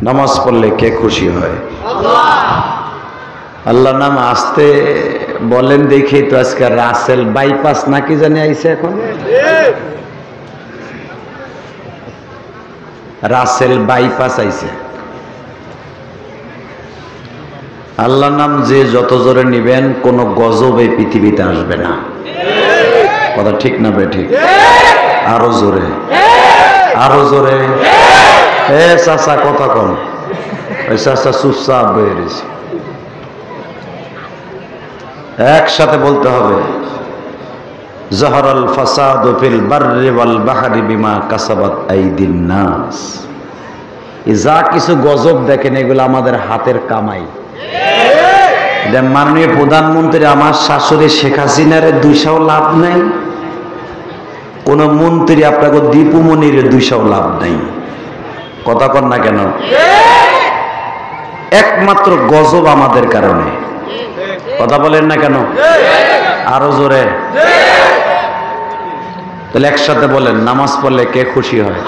নামাজ পড়লে কে খুশি হয়? আল্লাহ নাম আসতে বলেন দেখি তো। আজকে রাসেল বাইপাস নাকি জানি আইছে এখন, রাসেল বাইপাস আইছে। আল্লাহ নাম যে যত জোরে নিবেন কোন গজব এই পৃথিবীতে আসবে না। কথা ঠিক না বে ঠিক? আরো জোরে, আরো জোরে। এ চাচা কথা কম, ওই চাচা চুপচাপ বয়ে রয়েছে। একসাথে বলতে হবে, জহরাল ফাসাদু ফিল বাররি ওয়াল বাহরি বিমা কাসাবাত আইদিন নাস। যা কিছু গজব দেখেন এগুলো আমাদের হাতের কামাই। মাননীয় প্রধানমন্ত্রী আমার শাশুড়ি শেখ হাসিনার 200 লাভ নাই, কোন মন্ত্রী আপনাকে দীপুমনির 200 লাভ নাই। কথা কন না কেন? একমাত্র গজব আমাদের কারণে। কথা বলেন না কেন? আরো জোরে। তাহলে একসাথে বলেন, নামাজ পড়লে কে খুশি হয়?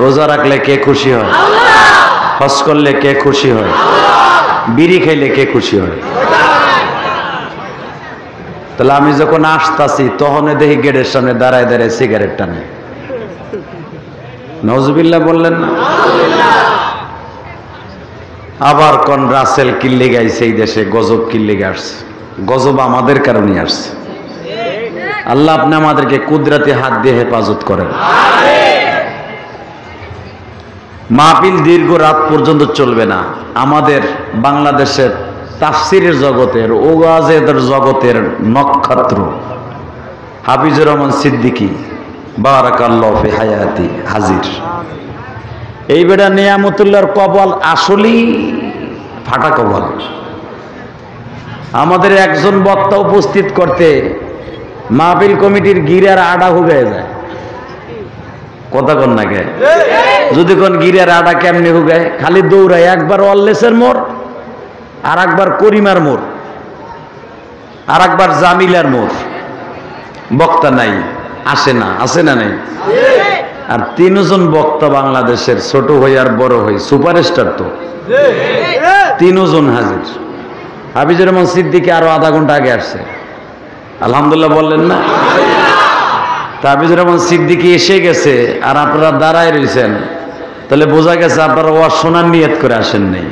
রোজা রাখলে কে খুশি হয়? হজ করলে কে খুশি হয়? বিড়ি খাইলে কে খুশি হয়? তাহলে আমি যখন আসতাছি তখন দেখি গেটের সামনে দাঁড়ায় দাঁড়ায় সিগারেট টানে। নওজুবিল্লাহ বললেন না? আবার কোন রাসেল কিল্লি গাইছে এই দেশে, গজব কিল্লি আসছে। গজব আমাদের কারণে আসছে। আল্লাহ আপনি আমাদেরকে কুদরতি হাত দিয়ে হেফাজত করেন। মাহফিল দীর্ঘ রাত পর্যন্ত চলবে না। আমাদের বাংলাদেশের তাফসিরের জগতের, ওয়াজের জগতের নক্ষত্র হাফিজুর রহমান সিদ্দিকী বারাকাল্লাহু ফি হায়াতি হাজির। এই বেটা নিয়ামতুল্লাহর কপাল আসলেই ফাটা কপাল। আমাদের একজন বক্তা উপস্থিত করতে মাহফিল কমিটির গিরার আডা হুগায় যায়। কথা কন না কে? যদি কোন গিরার আডা কেমনি হুগায়, খালি দৌড়ায়। একবার ওয়াল্লেসের মোড়, আর একবার করিমার মোড়, আর একবার জামিলার মোড়। বক্তা নাই, আসে না। আছে না নাই? আর 3 জন বক্তা বাংলাদেশের, ছোট হই আর বড় হই, সুপারস্টার তো 3 জন হাজির। হাফিজুর রহমান সিদ্দিকী আরো আধা ঘন্টা আগে আসছে। আলহামদুলিল্লাহ বললেন না? হাফিজুর রহমান সিদ্দিকী এসে গেছে আর আপনারা দাঁড়ায় রয়েছেন, তাহলে বোঝা গেছে আপনারা ওয়াজ শোনার নিয়ত করে আসেন নাই,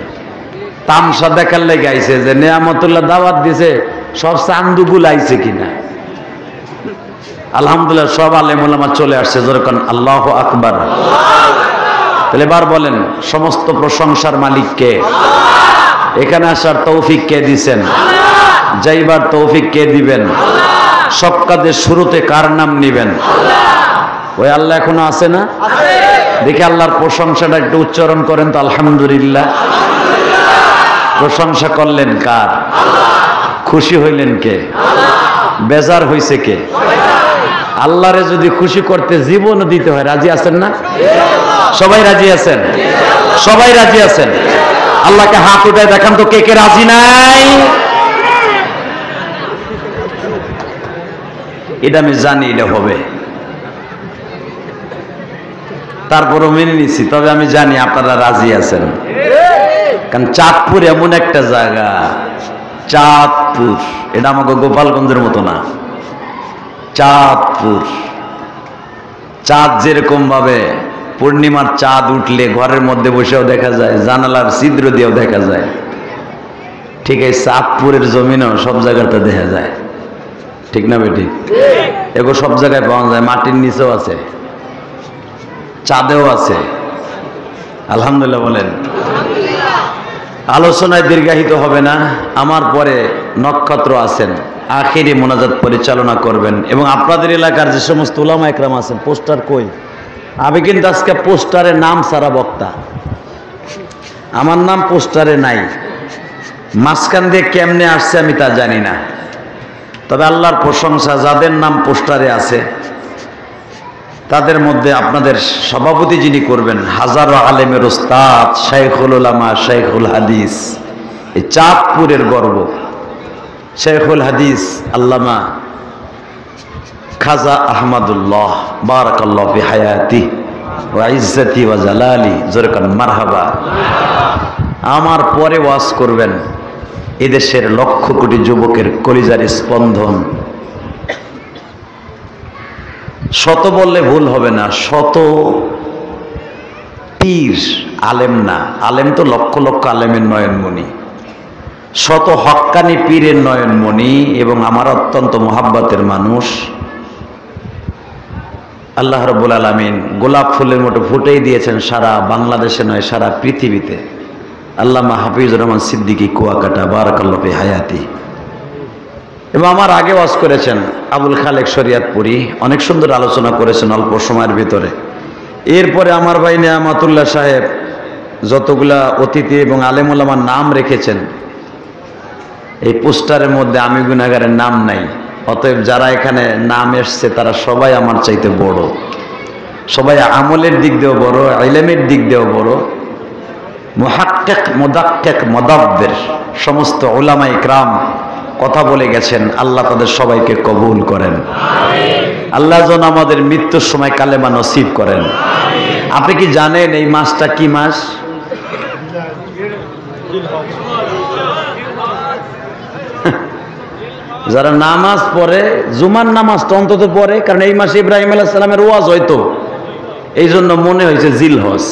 তামসা দেখার লেগে আইছে যে নিয়ামতুল্লাহ দাওয়াত দিছে, সব চান্দুগুল আইছে কিনা। আলহামদুলিল্লাহ সব আলেম ওলামা চলে আসছে। যেরকম আল্লাহু আকবার। তাহলে এবার বলেন, সমস্ত প্রশংসার মালিক কে? এখানে আসার তৌফিক কে দিবেন? যাইবার তৌফিক কে দিবেন? সব কাজের শুরুতে কার নাম নিবেন? ওই আল্লাহ এখনো আছে না? দেখি আল্লাহর প্রশংসাটা একটু উচ্চারণ করেন তো। আলহামদুলিল্লাহ। প্রশংসা করলেন কার? খুশি হইলেন কে? বেজার হইছে কে? আল্লাহরে যদি খুশি করতে জীবন দিতে হয়, রাজি আছেন না? সবাই রাজি আছেন? সবাই রাজি আছেন? আল্লাহকে হাত উঠায় দেখান তো কে কে রাজি নাই। এটা আমি জানি এটা হবে, তারপরও মেনে নিছি। তবে আমি জানি আপনারা রাজি আছেন, কারণ চাঁদপুর এমন একটা জায়গা। চাঁদপুর এটা আমাকে গোপালগঞ্জের মতো না। চাঁদপুর, চাঁদ যেরকম ভাবে পূর্ণিমার চাঁদ উঠলে ঘরের মধ্যে বসেও দেখা যায়, জানালার ছিদ্র দিয়েও দেখা যায়, ঠিক এই চাঁদপুরের জমিনও সব জায়গাতে দেখা যায়। ঠিক না বেটি? এগো সব জায়গায় পাওয়া যায়। মাটির নিচেও আছে, চাঁদেও আছে। আলহামদুলিল্লাহ বলেন। আলোচনায় দীর্ঘায়িত হবে না। আমার পরে নক্ষত্র আছেন, আখিরি মোনাজাত পরিচালনা করবেন। এবং আপনাদের এলাকার যে সমস্ত উলামা একরাম আছেন, পোস্টার কই? আমি কিন্তু আজকে পোস্টারে নাম সারা বক্তা, আমার নাম পোস্টারে নাই। মাঝখান দিয়ে কেমনে আসছে আমি তা জানি না। তবে আল্লাহর প্রশংসা, যাদের নাম পোস্টারে আছে তাদের মধ্যে আপনাদের সভাপতি যিনি করবেন, হাজারো আলেমের ওস্তাদ, শাইখুল উলামা, শাইখুল হাদিস, এই চাঁদপুরের গর্ব, শাইখুল হাদিস আল্লামা খাজা আহমদুল্লাহ বারাকাল্লাহু ফি হায়াতি। ওয়া ইজ্জতি ওয়া জালালি, জোরে কান মারহাবা। আমার পরে ওয়াজ করবেন এদেশের লক্ষ কোটি যুবকের কলিজার স্পন্দন। শত বললে ভুল হবে না, শত পীর, আলেম না, আলেম তো লক্ষ লক্ষ আলেমের নয়নমণি, শত হক্কানি পীরের নয়নমণি এবং আমার অত্যন্ত মোহাব্বতের মানুষ আল্লাহ রাব্বুল আলামিন গোলাপ ফুলের মতো ফুটেই দিয়েছেন সারা বাংলাদেশে নয় সারা পৃথিবীতে। আল্লামা হাফিজুর রহমান সিদ্দিকী কুয়াকাটা, বারাকাল্লাহু ফি হায়াতি। এবং আমার আগে ওয়াজ করেছেন আবুল খালেক শরিয়াতপুরি, অনেক সুন্দর আলোচনা করেছেন অল্প সময়ের ভিতরে। এরপরে আমার ভাই নেয়ামাতুল্লাহ সাহেব যতগুলা অতিথি এবং আলেম ওলামার নাম রেখেছেন, এই পোস্টারের মধ্যে আমি গুনাহগারের নাম নাই। অতএব যারা এখানে নাম এসছে তারা সবাই আমার চাইতে বড়, সবাই আমলের দিক দিয়েও বড়, ইলমের দিক দিয়েও বড়। মুহাক্কিক, মুদাক্কিক, মুদাব্বির সমস্ত উলামা ইকরাম কথা বলে গেছেন। আল্লাহ তাদের সবাইকে কবুল করেন, আল্লাহ যেন আমাদের মৃত্যুর সময় কালেমা নসিব করেন। আপনি কি জানেন এই মাসটা কি মাস? যারা নামাজ পড়ে, জুমার নামাজ তো অন্তত পড়ে, কারণ এই মাসে ইব্রাহিম আলাইহিস সালামের ওয়াজ হয়তো, এই জন্য মনে হয়েছে জিলহজ।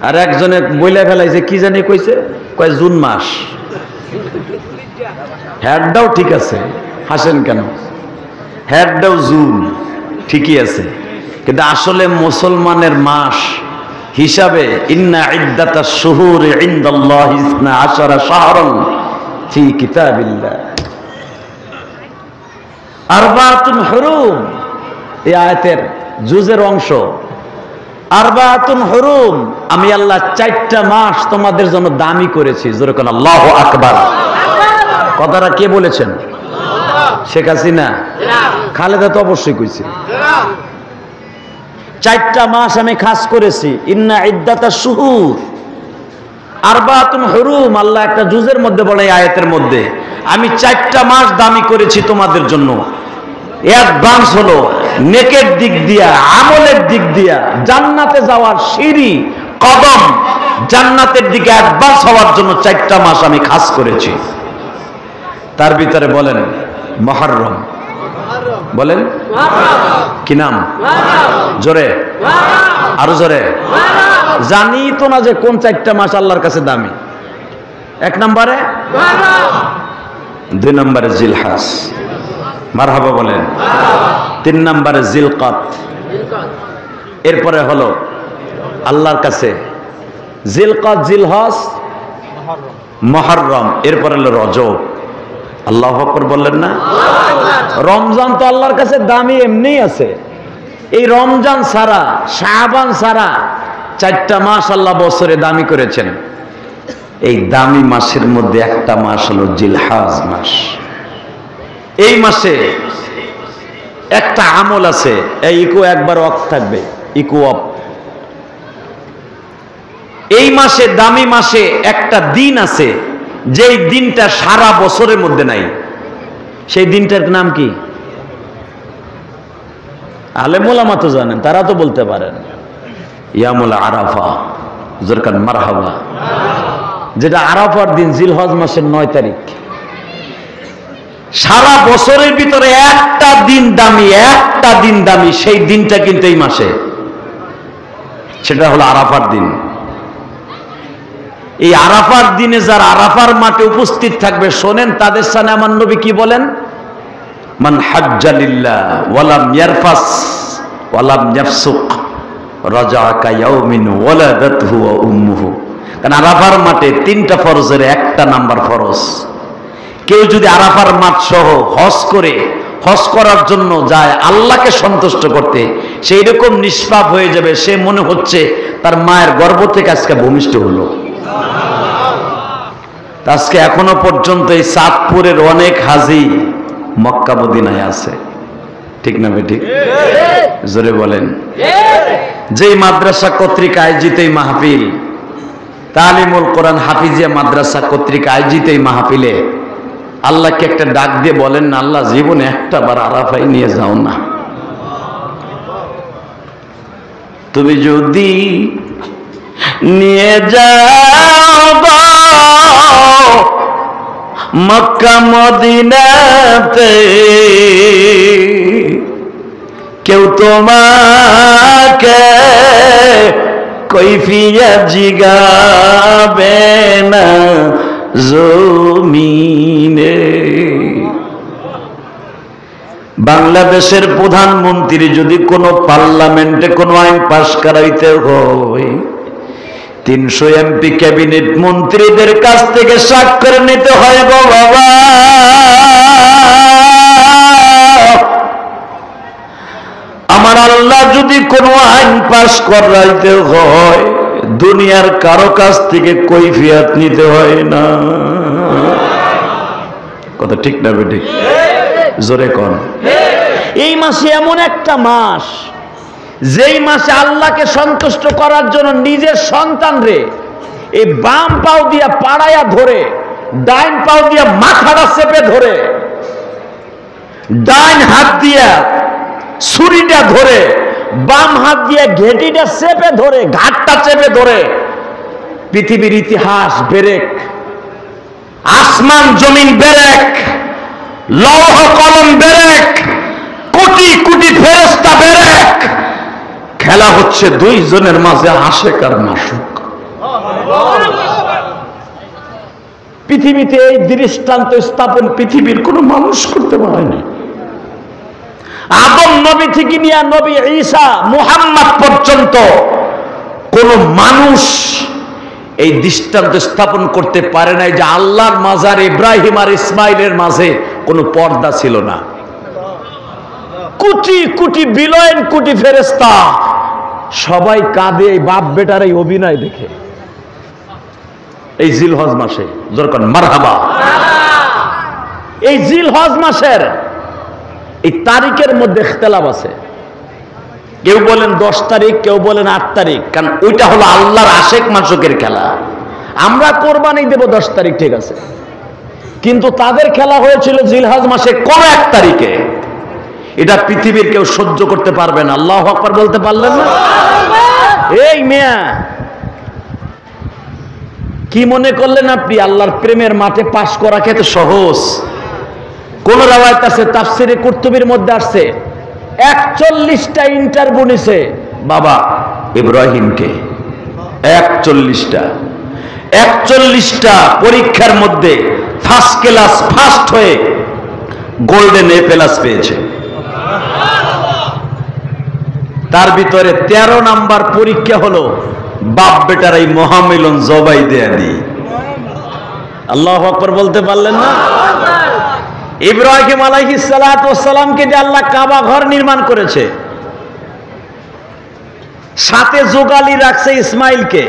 আর একজনে বইলা ফেলাইছে কি জানি কইছে, কয় জুন মাস। হেডটাও ঠিক আছে, হাসেন কেন? হেডটাও জুন ঠিকই আছে, কিন্তু আসলে মুসলমানের মাস হিসাবে ইন্না ইদ্দাতাশ শুহুরি ইনদাল্লাহি 12 শাহরান ফি কিতাবিল্লাহ আরবাতুন হুরুম। এই আয়াতের জুজের অংশ আরবাতুন হুরুম, আমি আল্লাহ 4টা মাস তোমাদের জন্য দামি করেছি। জোরে কোন আল্লাহু আকবার। কথাটা কে বলেছেন? শেখ হাসিনা? খালেদা তো অবশ্যই কইছে। 4টা মাস আমি খাস করেছি। ইন্না ইদ্দাতাশ শুহুর আরবাতুন হুরুম, আল্লাহ একটা জুজের মধ্যে বলে এই আয়াতের মধ্যে আমি 4টা মাস দামি করেছি তোমাদের জন্য। অ্যাডভান্স হলো নেকের দিক দিয়া, আমলের দিক দিয়া, জান্নাতে যাওয়ার সিঁড়ি কদম, জান্নাতের দিকে অ্যাডভান্স হওয়ার জন্য 4টা মাস আমি খাস করেছি। তার ভিতরে বলেন মুহররম, বলেন কি নাম? জোরে, আরো জোরে। জানি তো না যে কোন 4টা মাস আল্লাহর কাছে দামি। 1 নম্বরে, 2 নম্বরে জিলহাজ, মারহাবা বলেন। 3 নম্বরে জিলকাত, এরপরে হলো আল্লাহর কাছে জিলকাত, জিলহজ, মুহররম, এরপরে হলো রজব। আল্লাহু আকবার বললেন না? রমজান তো আল্লাহর কাছে দামি এমনি আছে। এই রমজান ছাড়া, শাবান ছাড়া 4টা মাস আল্লাহ বছরে দামি করেছেন। এই দামি মাসের মধ্যে একটা মাস হলো জিলহাজ মাস। এই মাসে একটা আমল আছে, এই ইকো একবার অফ থাকবে, ইকো অফ। এই মাসে, দামি মাসে একটা দিন আছে যেই দিনটা সারা বছরের মধ্যে নাই। সেই দিনটার নাম কি? আলেম ওলামা তো জানেন, তারা তো বলতে পারেন। ইয়ামুল আরাফা, জোরকান মারহাবা। যেটা আরাফার দিন, জিলহজ মাসের 9 তারিখ। সারা বছরের ভিতরে একটা দিন দামি, একটা দিন দামি, সেই দিনটা কিন্তু এই মাসে, সেটা হলো আরাফার দিন। এই আরাফার দিনে যারা আরাফার মাঠে উপস্থিত থাকবে, শোনেন তাদের সামনে আমার নবী কি বলেন? মান হাজ্জা লিল্লাহ ওয়ালাম ইয়ারফাস ওয়ালাম ইয়াফসুক রাজা কা ইয়াউমিন ওয়ালাদাতহু ওয়া উম্মুহু। কারণ আরাফার মাঠে 3টা ফরজের একটা নাম্বার ফরজ। কেউ যদি আরাফার মাঠ সহ হজ করে, হজ করার জন্য যায় আল্লাহকে সন্তুষ্ট করতে, সেই রকম নিষ্পাপ হয়ে যাবে। সে মনে হচ্ছে তার মায়ের গর্ভ থেকে আজকে ভূমিষ্ঠ হলো। আজকে এখনো পর্যন্ত এই চাঁদপুরের অনেক হাজি মক্কা মদিনায় আছে, ঠিক না বেঠিক? জোরে বলেন। যেই মাদ্রাসা কর্তৃক আয়োজিত এই মাহফিল, তালিমুল কোরআন হাফিজিয়া মাদ্রাসা কর্তৃক আয়োজিত এই মাহফিলে আল্লাহকে একটা ডাক দিয়ে বলেন না, আল্লাহ জীবনে একটা বার আরাফায় নিয়ে যাও না। তুমি যদি নিয়ে যাও মক্কা মদিনাতে, কেউ তোমাকে কৈফিয়ত জিগাবে না জমিনে। বাংলাদেশের প্রধানমন্ত্রী যদি কোনো পার্লামেন্টে কোনো আইন পাশ করাইতে হয়, 300 এমপি ক্যাবিনেট মন্ত্রীদের কাছ থেকে স্বাক্ষর নিতে হয় গো বাবা। আমার আল্লাহ যদি কোনো আইন পাশ করাইতে হয়, দুনিয়ার কারো কাছ থেকে কৈফিয়ত নিতে হয় না। কথা ঠিক না বেঠিক? জোরে কোন। এই মাসে এমন একটা মাস, যেই মাসে আল্লাহকে সন্তুষ্ট করার জন্য নিজের সন্তান রে এই বাম পাও দিয়া পাড়ায়া ধরে, ডাইন পাও দিয়া মাথাটা চেপে ধরে, ডাইন হাত দিয়া ছুরিটা ধরে, বাম হাত দিয়ে ঘেটিটা চেপে ধরে, ঘাটটা চেপে ধরে, পৃথিবীর ইতিহাস বেরেক, আসমান জমিন বেরেক, লৌহ কলম বেরেক, কোটি কোটি ফেরেশতা বেরেক, খেলা হচ্ছে দুইজনের মাঝে আশেক আর মাশুক। পৃথিবীতে এই দৃষ্টান্ত স্থাপন পৃথিবীর কোন মানুষ করতে পারেনি। আদম নবী থেকে নিয়ে নবী ঈসা মুহাম্মদ পর্যন্ত কোন মানুষ এই দৃষ্টান্ত স্থাপন করতে পারে নাই যে আল্লাহর মাজার ইব্রাহিম আর ইসমাইলের মাঝে কোনো পর্দা ছিল না। কোটি কোটি বিলিয়ন কোটি ফেরেশতা সবাই কাঁদে এই বাপ বেটার এই অভিনয় দেখে। এই জিলহজ মাসে যখন মারহাবা, এই জিলহজ মাসের এই তারিখের মধ্যে ইখতিলাফ আছে। কেউ বলেন 10 তারিখ, কেউ বলেন 8 তারিখ, কারণ ওইটা হলো আল্লাহর আশেক মাসুকের খেলা। আমরা কোরবানি দেব 10 তারিখ, ঠিক আছে, কিন্তু তাদের খেলা হয়েছিল জিলহজ মাসে কোন 1 তারিখে। এটা পৃথিবীর কেউ সহ্য করতে পারবে না। আল্লাহু আকবার বলতে পারলেন না? এই মিয়া, কি মনে করলেন আপনি আল্লাহর প্রেমের মাঠে পাশ করা খেতে সহজ? কোন রাওয়ায়াত আছে তাফসিরে কুরতুবির মধ্যে আসছে 41টা ইন্টারভিউ নিছে বাবা ইব্রাহিমকে। 41টা পরীক্ষার মধ্যে ফার্স্ট ক্লাস ফার্স্ট হয়ে গোল্ডেন এ প্লাস পেয়েছে। তার ভিতরে 13 নাম্বার পরীক্ষা হলো বাপ বেটার এই মহামিলন জবাই দেয়া দি। আল্লাহু আকবার বলতে পারলেন না? ইব্রাহিম আলাইহিস সালাতু ওয়াস সালামকে যে আল্লাহ কাবা ঘর নির্মাণ করেছে, সাথে যোগালি রাখছে ইসমাইলকে,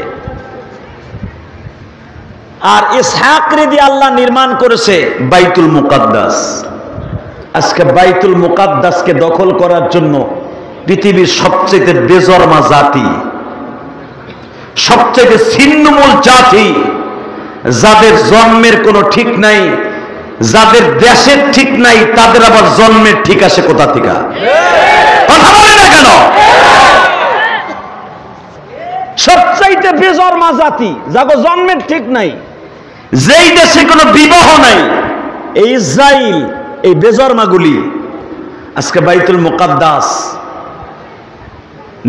আর ইসহাকরে দিয়ে আল্লাহ নির্মাণ করেছে বাইতুল মুকাদ্দাস। আজকে বাইতুল মুকাদ্দাসকে দখল করার জন্য পৃথিবীর সবচেয়ে বেজরমা জাতি, সবচেয়ে ছিন্নমূল জাতি, যাদের জন্মের কোনো ঠিক নাই, যাদের দেশের ঠিক নাই, তাদের আবার জন্মের ঠিক আসে কোথা থেকে? কথা বলে না কেন? সবচাইতে বেজরমা জাতি, যাদের জন্মের ঠিক নাই, যেই দেশে কোনো বিবাহ নাই, এই ইসরাইল, এই বেজরমাগুলি আজকে বাইতুল মুকাদ্দাস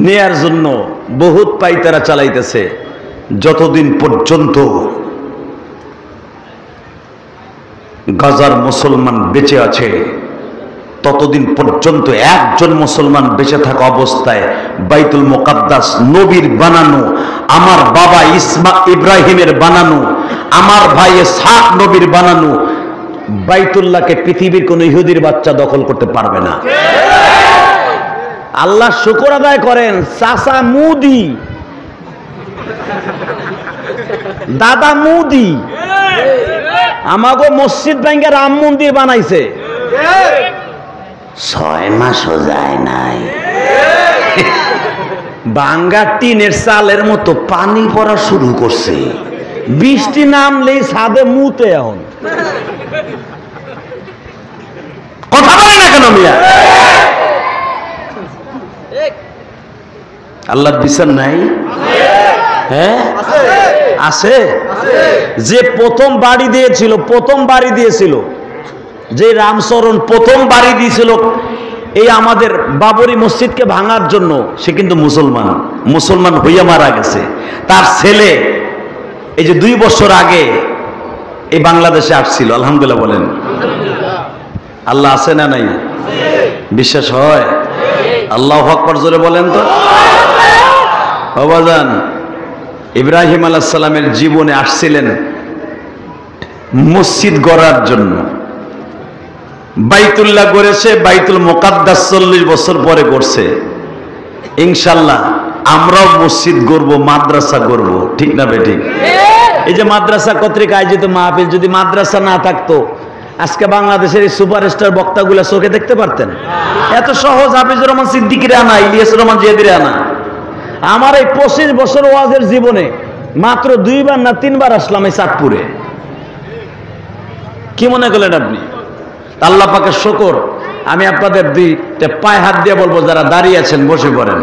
নেয়ার জন্য বহুত পাইতারা চালাইতেছে। যতদিন পর্যন্ত গাজার মুসলমান বেঁচে আছে, ততদিন পর্যন্ত একজন মুসলমান বেঁচে থাকা অবস্থায় বাইতুল মুকাদ্দাস নবীর বানানো, আমার বাবা ইব্রাহিমের বানানো, আমার ভাই ইসহাক নবীর বানানো বাইতুল্লাহকে পৃথিবীর কোন ইহুদির বাচ্চা দখল করতে পারবে না। আল্লাহ শুকর আদায় করেন, চাচা মুদি, দাদা মুদি আমাগো মসজিদ ভাঙ্গা রাম মন্দির বানাইছে, 6 মাসও যায় নাই। ভাঙ্গা টিনের চালের মতো পানি পড়া শুরু করছে, বৃষ্টি নামলেই ছাদে মুতে। এখন কথা বলে না কেন মিয়া? আল্লাহর বিচার নাই? হ্যাঁ আছে। যে প্রথম বাড়ি দিয়েছিল যে রামচরণ প্রথম বাড়ি দিয়েছিল এই আমাদের বাবরি মসজিদকে ভাঙার জন্য, সে কিন্তু মুসলমান হইয়া মারা গেছে। তার ছেলে এই যে 2 বছর আগে এই বাংলাদেশে আসছিল। আলহামদুলিল্লাহ বলেন। আল্লাহ আছে না নাই? বিশ্বাস হয়? আল্লাহু আকবার জোরে বলেন তো। বাবাজান, ইব্রাহিম আলাইহিস সালামের জীবনে আসছিলেন মসজিদ গড়ার জন্য। বাইতুল্লাহ গড়েছে, বাইতুল মুকাদ্দাস 40 বছর পরে করছে। ইনশাআল্লাহ আমরাও মসজিদ গড়ব, মাদ্রাসা গড়ব, ঠিক না বেঠিক? এই যে মাদ্রাসা কর্তৃক আয়োজিত মাহফিল, যদি মাদ্রাসা না থাকতো আজকে বাংলাদেশের এই সুপারস্টার বক্তাগুলা চোখে দেখতে পারতেন? এত সহজ হাফিজুর রহমান সিদ্দিকীর আনা, ইলিয়াসুর রহমান জিয়াদির আনা। আমার এই 25 বছর ওয়াজের জীবনে মাত্র 2 বার না 3 বার আসলাম এই চাঁদপুরে। কি মনে করলেন আপনি? আল্লাহ পাকের শুকর। আমি আপনাদের 2টা পায়ে হাত দিয়ে বলবো, যারা দাঁড়িয়ে আছেন বসে পড়েন,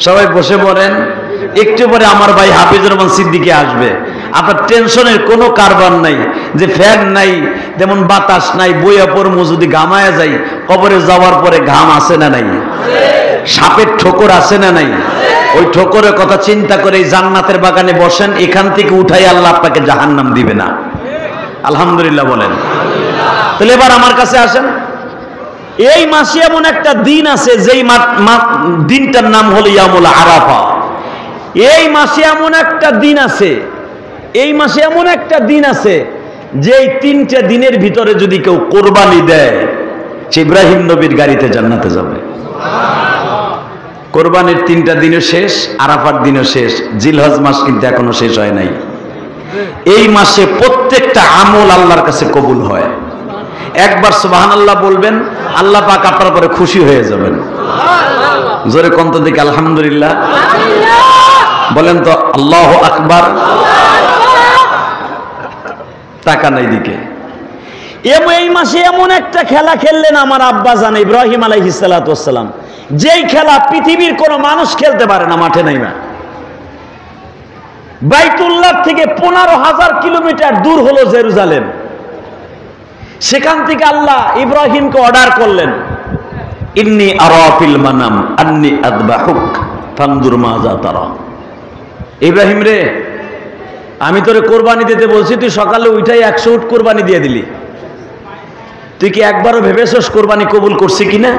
সবাই বসে পড়েন। একটু পরে আমার ভাই হাফিজুর রহমান সিদ্দিকী আসবে। আপনার টেনশনের কোনো কারবার নাই, যে ফ্যান নাই, তেমন বাতাস নাই, বইয়া পড়মু, যদি ঘামায়া যাই কবরে যাওয়ার পরে ঘাম আছে না নাই? সাপের ঠোকর আছে না নাই? ওই ঠোকরের কথা চিন্তা করে জান্নাতের বাগানে বসেন, এখান থেকে উঠাই আল্লাহ আপনাকে জাহান্নাম দিবে না। আলহামদুলিল্লাহ বলেন। তাহলে এবার আমার কাছে আসেন। এই মাসে এমন একটা দিন আছে, যেই দিনটার নাম হলো ইয়ামুল আরাফা। এই মাসে এমন একটা দিন আছে, যেই 3টে দিনের ভিতরে যদি কেউ কোরবানি দেয়, সে ইব্রাহিম নবীর গাড়িতে জান্নাতে যাবে। কোরবানির 3টা দিনও শেষ, আরাফার দিনও শেষ, জিলহজ মাস কিন্তু এখনো শেষ হয় নাই। এই মাসে প্রত্যেকটা আমল আল্লাহর কাছে কবুল হয়। একবার সুবহানাল্লাহ বলবেন, আল্লাহ পাক আপনার পরে খুশি হয়ে যাবেন। জোরে কন্ত দিকে আলহামদুলিল্লাহ বলেন তো। আল্লাহু আকবার। টাকা নাই দিকে। এই মাসে এমন একটা খেলা খেললেন আমার আব্বা জান ইব্রাহিম আলাইহিস সালাতু ওয়াস সালাম, যেই খেলা পৃথিবীর কোনো মানুষ খেলতে পারে না, মাঠে নাই না। বাইতুল্লাহ থেকে 15,000 কিলোমিটার দূর হলো জেরুজালেম। সেখান থেকে আল্লাহ ইব্রাহিমকে অর্ডার করলেন, ইন্নী আরা ফিল মানাম আন্নী আযবাহুক ফানজুর মাযা তারা। ইব্রাহিম রে, আমি তোরে কোরবানি দিতে বলছি, তুই সকালে উঠাই 100 উট কোরবানি দিয়ে দিলি। তুই কি একবারও ভেবেছস কোরবানি কবুল করছি কিনা?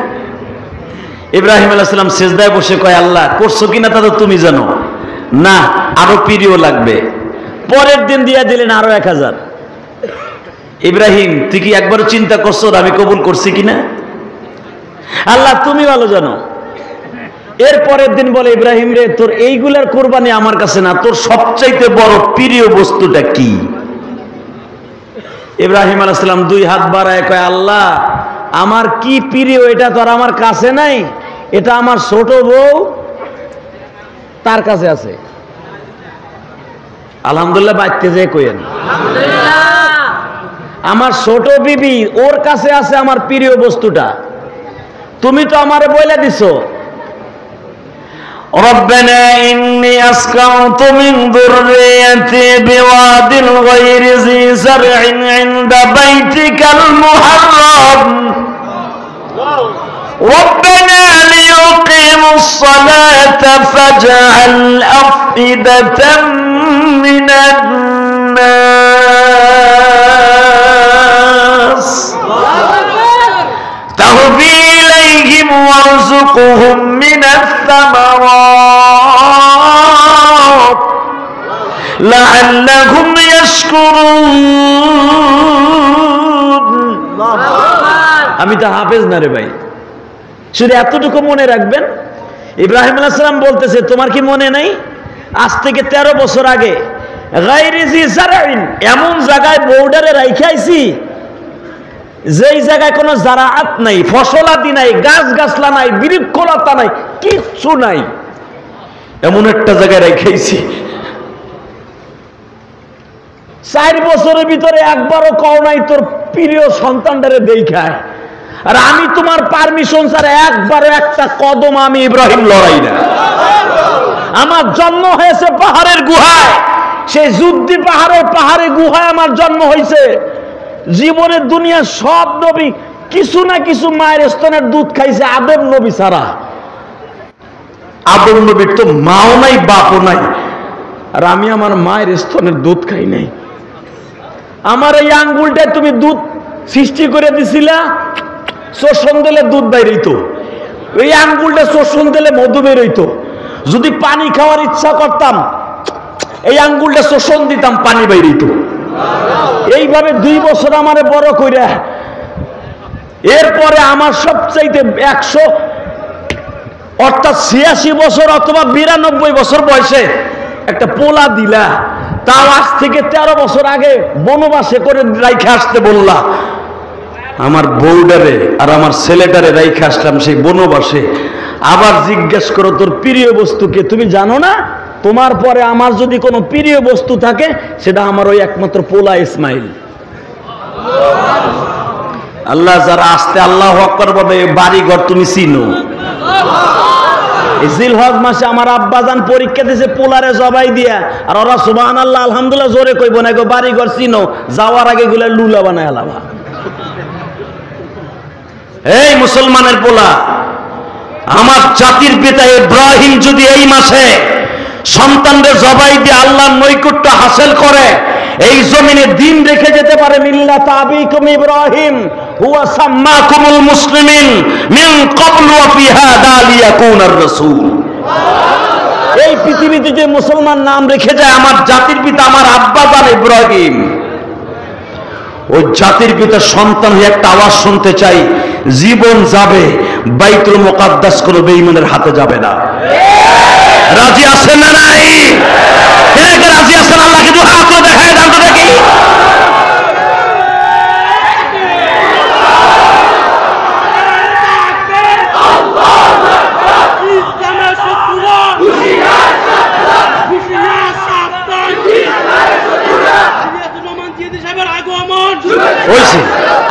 ইব্রাহিম আলাইহিস সালাম সিজদায় বসে কয়, আল্লাহ করছো কিনা তা তো তুমি জানো না, আরো প্রিয় লাগবে। পরের দিন দিয়ে দিলেন আরো 1000। ইব্রাহিম, তুই কি একবারও চিন্তা করছো আমি কবুল করছি কিনা? আল্লাহ তুমি ভালো জানো। এর পরের দিন বলে, ইব্রাহিম রে, তোর এইগুলার কোরবানি আমার কাছে না, তোর সবচাইতে বড় প্রিয় বস্তুটা কি? ইব্রাহিম আলাইহিস সালাম 2 হাত বাড়ায় কয়, আল্লাহ আমার কি প্রিয় এটা তো আর আমার কাছে নাই, এটা আমার ছোট বউ তার কাছে আছে। আলহামদুলিল্লাহ বাইতে যে কইেন আমার ছোট বিবি, ওর কাছে আছে আমার প্রিয় বস্তুটা। তুমি তো আমারে বলে দিছো, ربنا إني أسكنت من ذريتي بواد غير ذي زرع عند بيتك المحرم ربنا ليقيموا الصلاة فاجعل أفئدة من الناس تهوي إليهم وارزقهم من الثمرات لعلهم يشكرون। আমি তো হাফেজ না রে ভাই, শুধু এতটুকু মনে রাখবেন। ইব্রাহিম আলাইহিস সালাম বলতেছে, তোমার কি মনে নাই আজ থেকে 13 বছর আগে গায়রি জি জারইন এমন জায়গায় বর্ডারে রাইখাইছি যেই জায়গায় কোনো জারাআত নাই, ফসলাদি নাই, গাছ গাছলা নাই, বৃক্ষলতা নাই, কিচ্ছু নাই, এমন একটা জায়গায় রাইখাইছি 4 বছরের ভিতরে একবারও কও নাই তোর প্রিয় সন্তানটারে দেখায়। আর আমি তোমার পারমিশন ছাড়া একবারও একটা কদম আমি ইব্রাহিম লড়াই না। আমার জন্ম হয়েছে পাহাড়ের গুহায়, সেই যুদ্ধি পাহাড়ে গুহায় আমার জন্ম হয়েছে। জীবনের দুনিয়ার সব নবী কিছু না কিছু মায়ের স্তনের দুধ খাইছে, আদম নবী ছাড়া। আদম নবীর তো মাও নাই বাপও নাই, আর আমি আমার মায়ের স্তনের দুধ খাই নাই। আমার এই আঙ্গুলটায় তুমি দুধ সৃষ্টি করে দিছিলা, শোষণ দিলে দুধ বেরোইতো, এই আঙ্গুলটা শোষণ দিলে মধু বেরোইতো। যদি পানি খাওয়ার ইচ্ছা করতাম, এই আঙ্গুলটা শোষণ দিতাম, পানি বেরোইতো। এইভাবে 2 বছর আমারে বড় কইরা, এরপরে আমার সবচাইতে 100 অর্থাৎ 86 বছর অথবা 92 বছর বয়সে একটা পোলা দিলা, তাও আজ থেকে 13 বছর আগে বনবাসে করে রাইখে আসতে বললা। আমার বউডারে আর আমার ছেলেটারে রাইখে আসলাম সেই বনবাসে। আবার জিজ্ঞেস করো তোর প্রিয় বস্তুকে, তুমি জানো না তোমার পরে আমার যদি কোনো প্রিয় বস্তু থাকে সেটা আমার ওই একমাত্র পোলা ইসমাইল। আল্লাহ যারা আসতে আল্লাহু আকবার বলে, বাড়িঘর তুমি চিনো। জিলহজ মাসে আমার আব্বাজান পরীক্ষা দিয়েছে পোলারে জবাই দিয়া, আর ওরা সুবহানাল্লাহ আলহামদুলিল্লাহ জোরে কইব না, গো বাড়িঘর চিনো, যাওয়ার আগে গুলা লুলা বানায় আলাবা। এই মুসলমানের পোলা, আমার জাতির পিতা ইব্রাহিম যদি এই মাসে সন্তানদের জবাই দিয়ে আল্লাহর নৈকট্য হাসিল করে, এই জমিনে দিন রেখে যেতে পারে, মিল্লাত আবিকুম ইব্রাহিম হুয়া সাম্মাকুমুল মুসলিমিন মিন ক্বাবলু ওয়া ফি হাদা লিয়াকুনার রাসূল। এই পৃথিবীতে যে মুসলমান নাম রেখে যায় আমার জাতির পিতা, আমার আব্বা জান ইব্রাহিম, ওই জাতির পিতার সন্তান হয়ে একটা আওয়াজ শুনতে চাই, জীবন যাবে, বাইতুল মুকাদ্দাস কোনো বেঈমানের হাতে যাবে না। রাজি আছেন না নাই? কে কে রাজি আছেন? আল্লাহকে দুই হাত করে দেখায় দাও তো দেখি।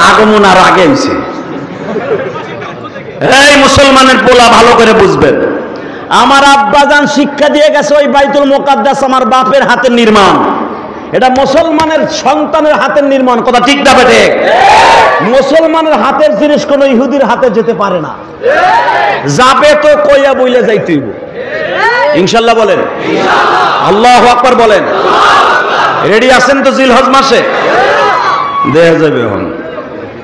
আগমন আর আগে হইছে। এই মুসলমানের পোলা ভালো করে বুঝবেন, আমার আব্বাজান শিক্ষা দিয়ে গেছে ওই বাইতুল মুকাদ্দাস আমার বাপের হাতের নির্মাণ, এটা মুসলমানের সন্তানের হাতের নির্মাণ। কথা ঠিক না বেটে? মুসলমানের হাতের জিনিস কোন ইহুদির হাতে যেতে পারে না। যাবে তো কইয়া বইলে যাইতে হইব ইনশাআল্লাহ। বলেন আল্লাহু আকবার, বলেন রেডি আছেন তো? জিলহজ মাসে দেখা যাবে এখন,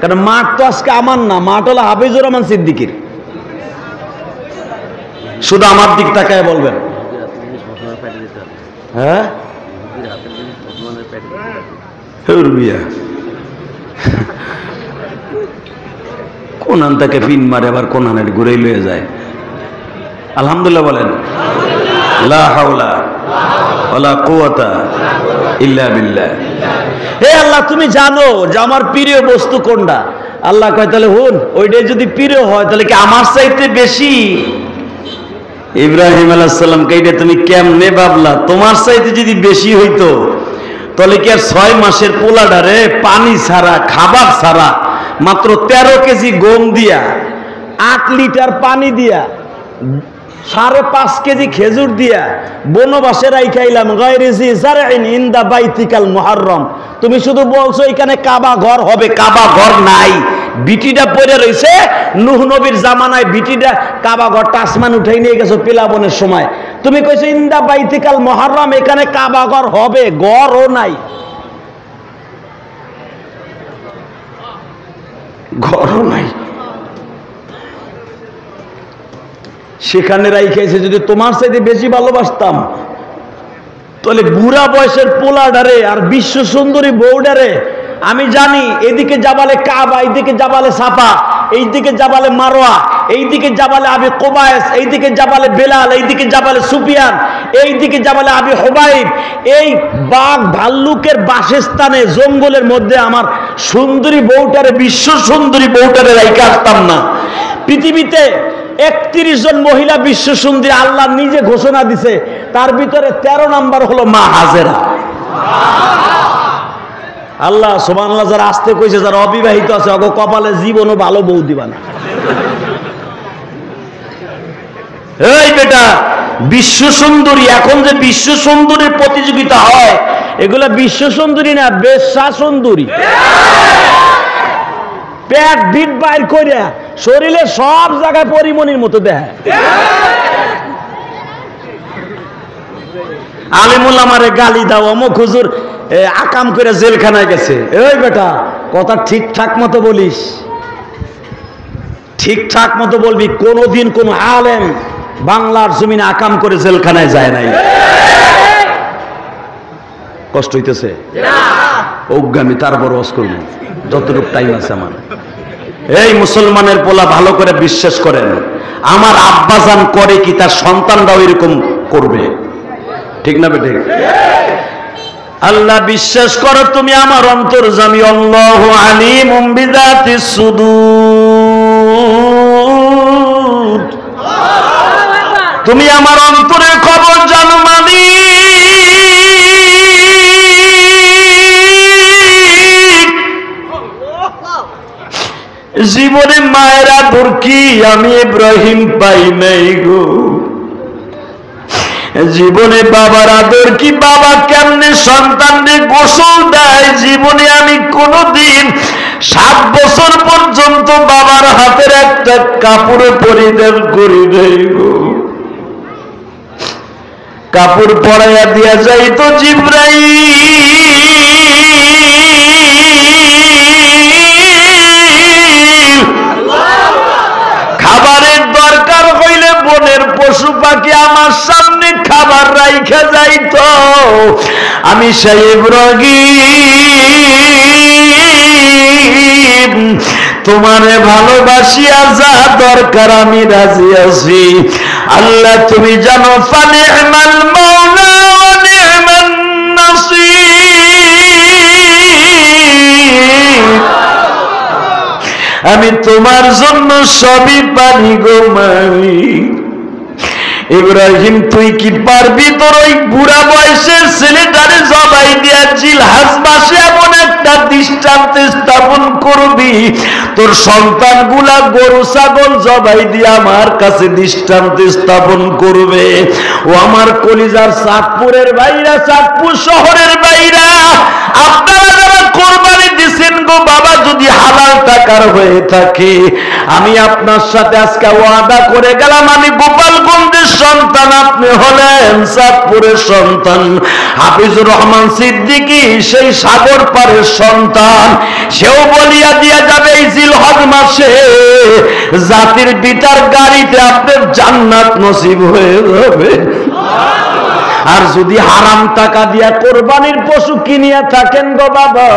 কারণ মাঠ তো আজকে আমার না, মাঠ হলো হাফিজুর রহমান সিদ্দিকীর। শুধু আমার দিক তাকায় বলবেন, হ্যাঁ কোন আনটাকে পিন মারে আবার কোন আনের ঘুরেই লয়ে যায়। আলহামদুলিল্লাহ বলেন, লা হাওলা ওয়ালা কুওয়াতা ইল্লা বিল্লাহ। হে আল্লাহ, তুমি জানো যে আমার প্রিয় বস্তু কোনটা। আল্লাহ কয় তাহলে হুন, ওইটাই যদি প্রিয় হয় তাহলে কি আমার চাইতে বেশি? ইব্রাহিম আলাইহিস সালামকে এটা তুমি কেমনে ভাবলা? তোমার চাইতে যদি বেশি হইতো তাহলে কি আর 6 মাসের পোলাডারে পানি ছাড়া, খাবার ছাড়া, মাত্র 13 কেজি গম দিয়া, 8 লিটার পানি দিয়া, 5.5 কেজি খেজুর দিয়া বনবাসে রাইখাইলাম, গায়রিজি জারইন ইনদা বাইতিকাল মুহাররম। তুমি শুধু বলছো এখানে কাবা ঘর হবে, কাবা ঘর নাই। বিটিটা পড়ে রয়েছে নূহ নবীর জামানায়, বিটিটা কাবা ঘরটা আসমান উঠাই নিয়ে গেছো পিলাবনের সময়। তুমি কইছো ইনদা বাইতিকাল মুহাররম, এখানে কাবা ঘর হবে, ঘরও নাই, ঘরও নাই। সেখানে রাইখাইছে। যদি তোমার চাইতে বেশি ভালোবাসতাম তাহলে বুড়া বয়সের পোলাডারে আর বিশ্ব সুন্দরী বউডারে, আমি জানি এদিকে জাবালে কাবা, এইদিকে জাবালে সাফা, এইদিকে জাবালে মারোয়া, এইদিকে জাবালে আবি কুবাইস, এইদিকে জাবালে বেলাল, এইদিকে জাবালে সুফিয়ান, এইদিকে জাবালে আবি হুবাইব। এই বাঘ ভাল্লুকের বাসস্থানে জঙ্গলের মধ্যে আমার সুন্দরী বউটারে, বিশ্ব সুন্দরী বউটারে রাইখা আসতাম না? পৃথিবীতে 31 জন মহিলা বিশ্ব সুন্দরী আল্লাহ নিজে ঘোষণা দিছে, তার ভিতরে 13 নাম্বার হলো মা হাজেরা। আল্লাহ সুবহানাল্লাহ, যারা আসতে কইছে, যারা অবিবাহিত আছে অগো কপালে জীবনও ভালো বউ দিবা না। এই বেটা, বিশ্ব সুন্দরী। এখন যে বিশ্ব সুন্দরীর প্রতিযোগিতা হয়, এগুলা বিশ্ব সুন্দরী না, বেশ্যা সুন্দরী। পেট ভিট বাইর করে শরীরে সব জায়গায় পরিমণির মতো দেয়। আলিমুল আমারে গালি দাও, অমুক হুজুর আকাম করে জেলখানায় গেছে। এই বেটা, কথা ঠিকঠাক মতো বলিস, ঠিকঠাক মতো বলবি। কোনদিন কোন আলেম বাংলার জমিনে আকাম করে জেলখানায় যায় নাই। কষ্ট হইতেছে? অজ্ঞামি, তারপর ওয়াজ করব যতটুকু টাইম আছে আমার। এই মুসলমানের পোলা, ভালো করে বিশ্বাস করেন, আমার আব্বাজান করে কি তার সন্তানরাও এরকম করবে? ঠিক না বেঠিক? আল্লাহ বিশ্বাস করো, তুমি আমার অন্তর্যামী। আল্লাহু আলিমুম বিযাতিস সুদূর, তুমি আমার অন্তরের খবর জানো মালিক। জীবনে মায়েরা বুরকি আমি ইব্রাহিম পাই নাই গো। জীবনে বাবার আদর কি, বাবা কেমনে সন্তানদের গোসল দেয়, জীবনে আমি কোনদিন 7 বছর পর্যন্ত বাবার হাতের একটা কাপড় পরিধান করি নাই গো। কাপড় পরাইয়া দিয়া যাইতো জিবরাইল। খাবারের দরকার হইলে বনের পশু পাখি আমার সামনে খাবার রাইখা যাইতো। আমি সেই ইব্রাহিম তোমারে ভালোবাসিয়া যা দরকার আমি রাজি আছি। আল্লাহ তুমি জানো, ফানি'মাল মাওলা ওয়া নি'মান নাসীর। আমি তোমার জন্য সবই পারি গো মালিক। ইব্রাহিম তুই কি পারবি তোর ওই বুড়া বয়সের ছেলেটারে জবাই দিয়া জিলহাজ মাসে এমন একটা দৃষ্টান্ত স্থাপন করবি, তোর সন্তানগুলা গরু ছাগল জবাই দিয়া আমার কাছে দৃষ্টান্ত স্থাপন করবে? ও আমার কলিজার চাঁদপুরের বাইরা, চাঁদপুর শহরের বাইরা, আপনারা যারা কোরবানি দিছেন গো বাবা, যদি হালাল টাকার হয়ে থাকে, আমি আপনার সাথে আজকে ওয়াদা করে গেলাম, আমি গোপালগঞ্জের সন্তান, আপনি হলেন চাঁদপুরের সন্তান। হাফিজুর রহমান সিদ্দিকী সেই সাগর পারের সন্তান, সেও বলিয়া দিয়া যাবে এই জিলহজ মাসে জাতির পিতার গাড়িতে আপনার জান্নাত নসিব হয়ে যাবে। আর যদি হারাম টাকা দিয়া কোরবানির পশু কিনিয়া থাকেন গো বাবা,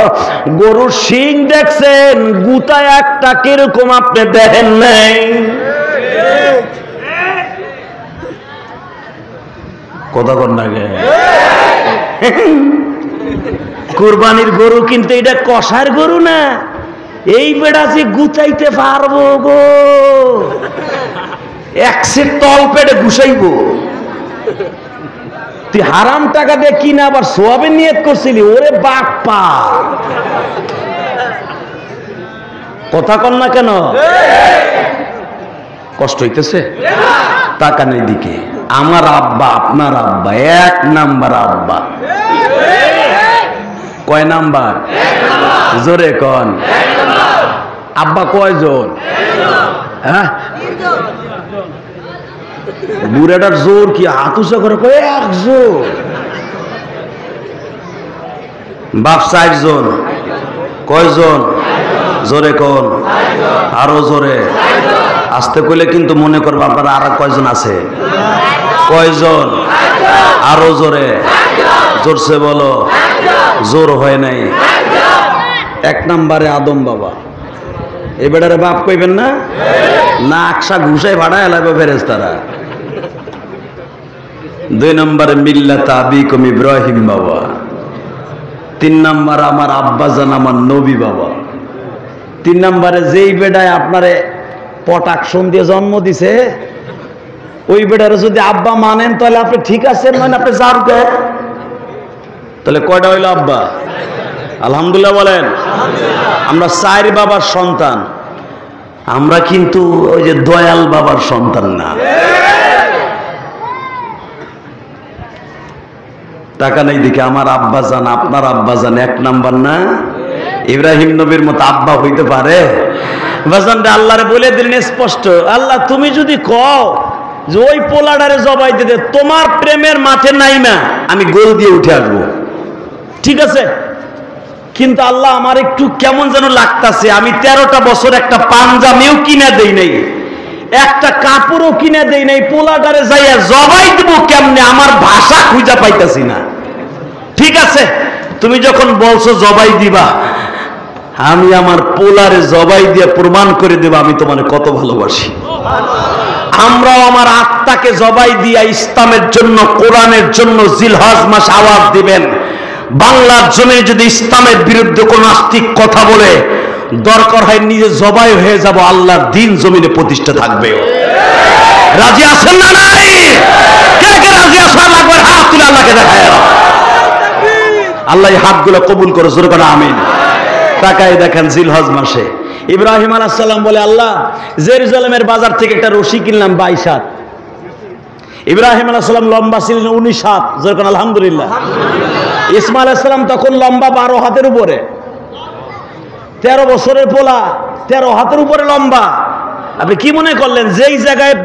গরুর শিং দেখছেন, গুতা একটা কিরকম আপনি দেখেন নাই? কথা কর না গে। কোরবানির গরু কিন্তু এটা কষার গরু না, এই বেড়া যে গুতাইতে পারবো গো, একসে তল পেটে ঘুষাইব। তুই হারাম টাকা দিয়ে কিনা আবার সোয়াবের নিয়ত করছিলি, ওরে বাপ্পা, কথা কন না কেন? কষ্ট হইতেছে? তাকানের দিকে। আমার আব্বা, আপনার আব্বা, 1 নাম্বার আব্বা। কয় নাম্বার? জোরে কন। আব্বা কয়জন? হ্যাঁ, বুড়াটার জোর কি? হাত উঁচা করে কয় 1 জন। বাপ 4 জন। কয়জন? জোরে কোন? আরো জোরে। আসতে কইলে কিন্তু মনে করবো আপনারা আর কয়জন আছে? কয়জন? আরো জোরে। জোরসে বলো। জোর হয় নাই। 1 নম্বরে আদম বাবা। এই বেটারে বাপ কইবেন না? না, আকশা ঘুষাই ভাড়া এলাবে ফেরেশতারা। 2 নম্বরে মিল্লাত আবিকুম ইব্রাহিম বাবা। 3 নম্বর আমার আব্বাজান, আমার নবী বাবা। 3 নম্বরে যেই বেটায় আপনারে পটাকশন দিয়ে জন্ম দিছে, ওই বেটারে যদি আব্বা মানেন তাহলে আপনি ঠিক আছেন, নয় আপনি যারকে। তাহলে কয়টা হইল আব্বা? আলহামদুলিল্লাহ বলেন। আমরা 4 বাবার সন্তান, আমরা কিন্তু ওই যে দয়াল বাবার সন্তান না। টাকা নাই দেখে আমার আব্বা জান আপনার আব্বা জান এক নাম্বার না? ইব্রাহিম নবীর মতো আব্বা হইতে পারে? বাজানটা আল্লাহরে বলে দিলেন স্পষ্ট, আল্লাহ তুমি যদি কও যে ওই পোলাডারে জবাই দিতে, তোমার প্রেমের মাঠে নাইমা আমি গোল দিয়ে উঠে আসবো, ঠিক আছে। কিন্তু আল্লাহ আমার একটু কেমন যেন লাগতাছে, আমি 13টা বছর একটা পাঞ্জাবিও কিনে দেই নাই, একটা কাপড়ও কিনে দেই নাই, পোলাডারে যাইয়া জবাই দিব কেমনে, আমার ভাষা খুঁজা পাইতাছি না। ঠিক আছে, তুমি যখন বলছো জবাই দিবা, আমি আমার পোলারে জবাই দিয়ে প্রমাণ করে দেব আমি তোমার কত ভালোবাসি। আমরাও আমার আত্মাকে জবাই দিয়া ইসলামের জন্য, কোরআনের জন্য জিলহজ মাস আওয়াজ দিবেন। বাংলার জমিনে যদি ইসলামের বিরুদ্ধে কোন নাস্তিক কথা বলে, দরকার হয় নিজে জবাই হয়ে যাব, আল্লাহর দ্বীন জমিনে প্রতিষ্ঠা থাকবে। রাজি আছেন না নাই? কে কে রাজি আছেন? লাগবে হাত তুলে আল্লাহকে দেখায়। আল্লাহ এই হাতগুলো কবুল করে, জোরে করে আমিন। তাকায় দেখেন জিলহজ মাসে ইব্রাহিম আলাইহিস সালাম বলে, আল্লাহ জেরুজালেমের বাজার থেকে একটা রশি কিনলাম 22 হাত। ইব্রাহিম আলাইহিস সালাম লম্বা ছিলেন 19 হাত, যেরকম আলহামদুলিল্লাহ। ইসমাইল আলাইহিস সালাম তখন লম্বা 12 হাতের উপরে, 13 বছরের পোলা 13 হাতের উপরে লম্বা। আপনি কি মনে করলেন যেই জায়গায়